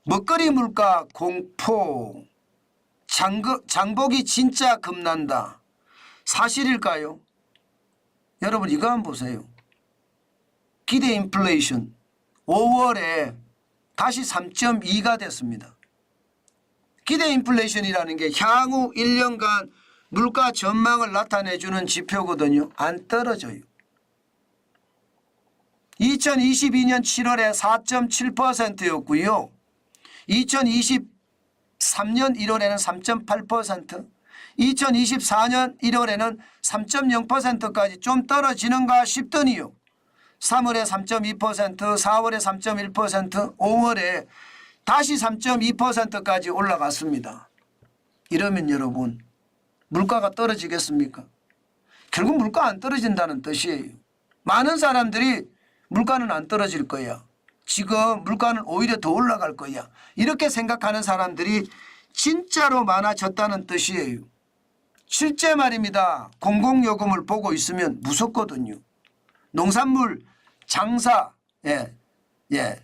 먹거리 물가 공포. 장복이 진짜 겁난다. 사실일까요? 여러분 이거 한번 보세요. 기대 인플레이션 5월에 다시 3.2가 됐습니다. 기대 인플레이션이라는 게 향후 1년간 물가 전망을 나타내주는 지표거든요. 안 떨어져요. 2022년 7월에 4.7%였고요. 2023년 1월에는 3.8%, 2024년 1월에는 3.0%까지 좀 떨어지는가 싶더니요. 3월에 3.2%, 4월에 3.1%, 5월에 다시 3.2%까지 올라갔습니다. 이러면 여러분 물가가 떨어지겠습니까? 결국 물가 안 떨어진다는 뜻이에요. 많은 사람들이 물가는 안 떨어질 거야. 지금 물가는 오히려 더 올라갈 거야. 이렇게 생각하는 사람들이 진짜로 많아졌다는 뜻이에요. 실제 말입니다. 공공요금을 보고 있으면 무섭거든요. 농산물 장사,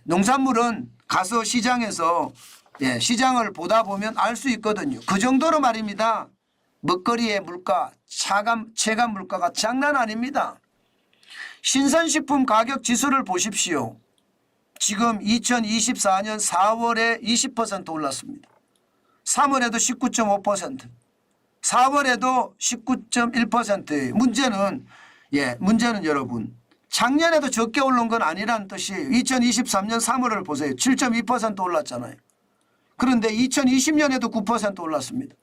농산물은 가서 시장에서 시장을 보다 보면 알 수 있거든요. 그 정도로 말입니다. 먹거리의 물가, 체감 물가가 장난 아닙니다. 신선식품 가격 지수를 보십시오. 지금 2024년 4월에 20% 올랐습니다. 3월에도 19.5%, 4월에도 19.1%예요. 문제는 여러분 작년에도 적게 오른 건 아니라는 뜻이에요. 2023년 3월을 보세요. 7.2% 올랐잖아요. 그런데 2020년에도 9% 올랐습니다.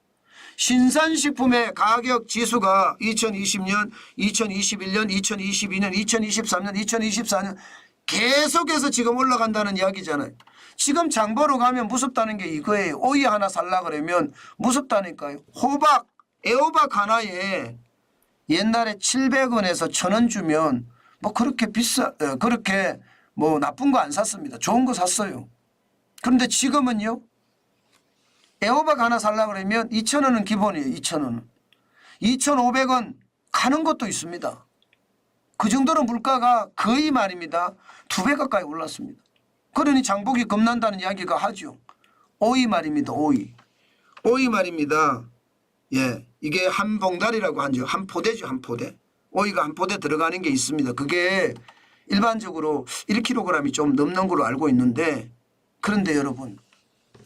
신선식품의 가격 지수가 2020년, 2021년, 2022년, 2023년, 2024년 계속해서 지금 올라간다는 이야기잖아요. 지금 장보러 가면 무섭다는 게 이거예요. 오이 하나 살라 그러면 무섭다니까요. 호박, 애호박 하나에 옛날에 700원에서 1000원 주면 뭐 그렇게 그렇게 뭐 나쁜 거 안 샀습니다. 좋은 거 샀어요. 그런데 지금은요. 애호박 하나 살라 그러면 2,000원은 기본이에요. 2,000원은. 2,500원 가는 것도 있습니다. 그 정도로 물가가 거의 말입니다. 2배 가까이 올랐습니다. 그러니 장복이 겁난다는 이야기가 하죠. 오이 말입니다. 오이 말입니다. 이게 한 봉다리라고 하죠. 한 포대죠. 한 포대. 오이가 한 포대 들어가는 게 있습니다. 그게 일반적으로 1kg이 좀 넘는 걸로 알고 있는데 그런데 여러분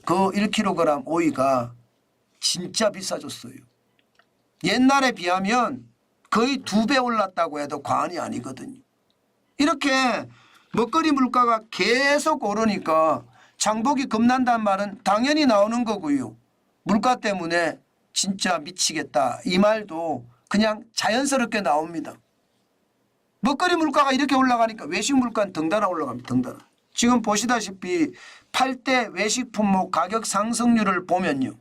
그 1kg 오이가 진짜 비싸졌어요. 옛날에 비하면 거의 2배 올랐다고 해도 과언이 아니거든요. 이렇게 먹거리 물가가 계속 오르니까 장복이 겁난다는 말은 당연히 나오는 거고요. 물가 때문에 진짜 미치겠다 이 말도 그냥 자연스럽게 나옵니다. 먹거리 물가가 이렇게 올라가니까 외식 물가는 덩달아 올라갑니다. 덩달아. 지금 보시다시피 8대 외식 품목 가격 상승률을 보면요.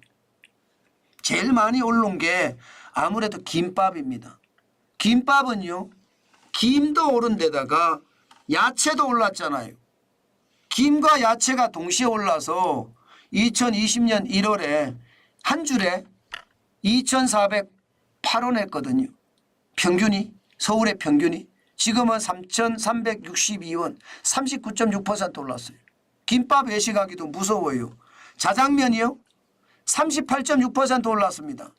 제일 많이 오른 게 아무래도 김밥입니다. 김밥은요. 김도 오른 데다가 야채도 올랐잖아요. 김과 야채가 동시에 올라서 2020년 1월에 한 줄에 2,408원 했거든요. 평균이 서울의 평균이 지금은 3,362원 39.6% 올랐어요. 김밥 외식하기도 무서워요. 자장면이요. 38.6% 올랐습니다.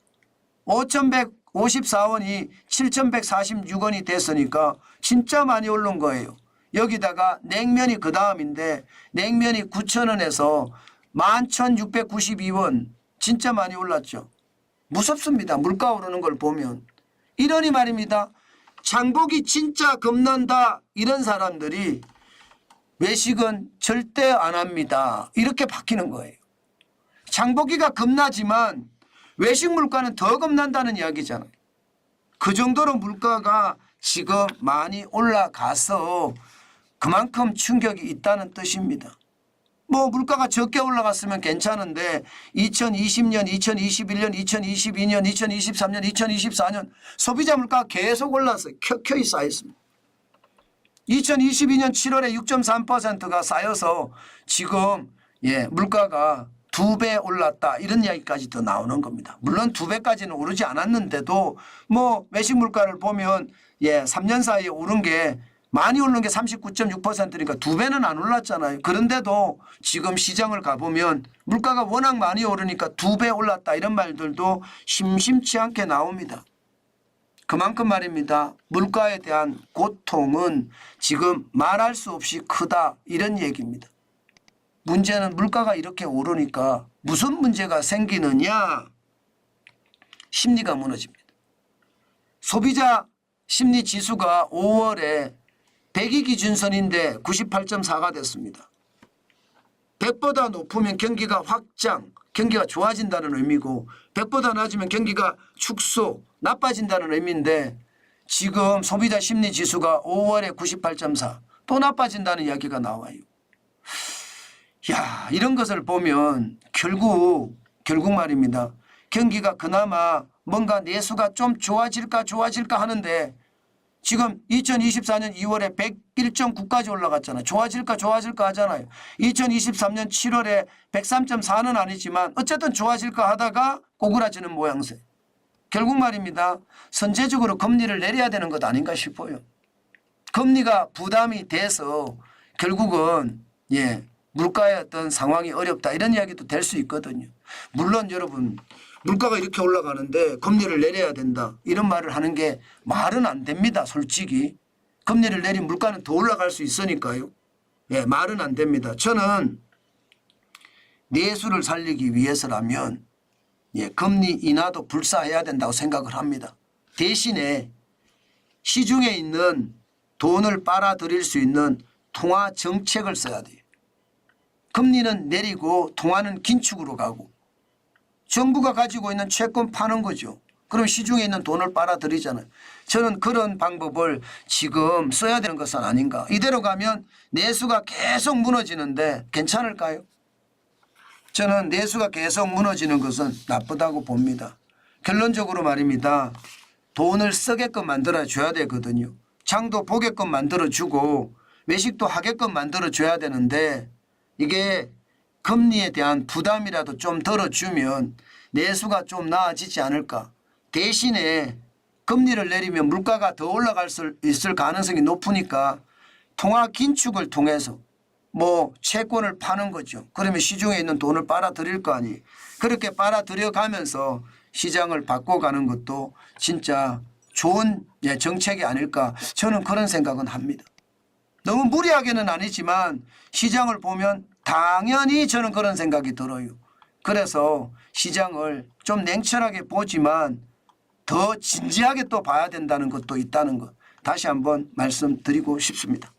5,154원이 7,146원이 됐으니까 진짜 많이 오른 거예요. 여기다가 냉면이 그 다음인데 냉면이 9,000원에서 11,692원 진짜 많이 올랐죠. 무섭습니다. 물가 오르는 걸 보면. 이러니 말입니다. 장복이 진짜 겁난다 이런 사람들이 외식은 절대 안 합니다. 이렇게 바뀌는 거예요. 장보기가 겁나지만 외식 물가는 더 겁난다는 이야기잖아요. 그 정도로 물가가 지금 많이 올라가서 그만큼 충격이 있다는 뜻입니다. 뭐 물가가 적게 올라갔으면 괜찮은데 2020년, 2021년, 2022년, 2023년, 2024년 소비자 물가가 계속 올라서 켜켜이 쌓였습니다. 2022년 7월에 6.3%가 쌓여서 지금 물가가 2배 올랐다 이런 이야기까지 더 나오는 겁니다. 물론 2배까지는 오르지 않았는데도 뭐 외식 물가를 보면 3년 사이에 오른 게 많이 오른 게 39.6%니까 2배는 안 올랐잖아요. 그런데도 지금 시장을 가보면 물가가 워낙 많이 오르니까 2배 올랐다 이런 말들도 심심치 않게 나옵니다. 그만큼 말입니다. 물가에 대한 고통은 지금 말할 수 없이 크다 이런 얘기입니다. 문제는 물가가 이렇게 오르니까 무슨 문제가 생기느냐? 심리가 무너집니다. 소비자 심리 지수가 5월에 100이 기준선인데 98.4가 됐습니다. 100보다 높으면 경기가 확장, 경기가 좋아진다는 의미고 100보다 낮으면 경기가 축소, 나빠진다는 의미인데 지금 소비자 심리 지수가 5월에 98.4 또 나빠진다는 이야기가 나와요. 야, 이런 것을 보면 결국 말입니다. 경기가 그나마 뭔가 내수가 좀 좋아질까 하는데 지금 2024년 2월에 101.9까지 올라갔잖아요. 좋아질까 하잖아요. 2023년 7월에 103.4는 아니지만 어쨌든 좋아질까 하다가 고꾸라지는 모양새. 결국 말입니다. 선제적으로 금리를 내려야 되는 것 아닌가 싶어요. 금리가 부담이 돼서 결국은 물가의 어떤 상황이 어렵다 이런 이야기도 될 수 있거든요. 물론 여러분 물가가 이렇게 올라가는데 금리를 내려야 된다 이런 말을 하는 게 말은 안 됩니다. 솔직히 금리를 내리면 물가는 더 올라갈 수 있으니까요. 말은 안 됩니다. 저는 내수를 살리기 위해서라면 금리 인하도 불사해야 된다고 생각을 합니다. 대신에 시중에 있는 돈을 빨아들일 수 있는 통화 정책을 써야 돼요. 금리는 내리고 통화는 긴축으로 가고 정부가 가지고 있는 채권 파는 거죠. 그럼 시중에 있는 돈을 빨아들이잖아요. 저는 그런 방법을 지금 써야 되는 것은 아닌가. 이대로 가면 내수가 계속 무너지는데 괜찮을까요? 저는 내수가 계속 무너지는 것은 나쁘다고 봅니다. 결론적으로 말입니다. 돈을 쓰게끔 만들어줘야 되거든요. 장도 보게끔 만들어주고 외식도 하게끔 만들어줘야 되는데 이게 금리에 대한 부담이라도 좀 덜어주면 내수가 좀 나아지지 않을까. 대신에 금리를 내리면 물가가 더 올라갈 수 있을 가능성이 높으니까 통화 긴축을 통해서 채권을 파는 거죠. 그러면 시중에 있는 돈을 빨아들일 거 아니에요. 그렇게 빨아들여 가면서 시장을 바꿔가는 것도 진짜 좋은 정책이 아닐까 저는 그런 생각은 합니다. 너무 무리하게는 아니지만 시장을 보면 당연히 저는 그런 생각이 들어요. 그래서 시장을 좀 냉철하게 보지만 더 진지하게 또 봐야 된다는 것도 있다는 것 다시 한번 말씀드리고 싶습니다.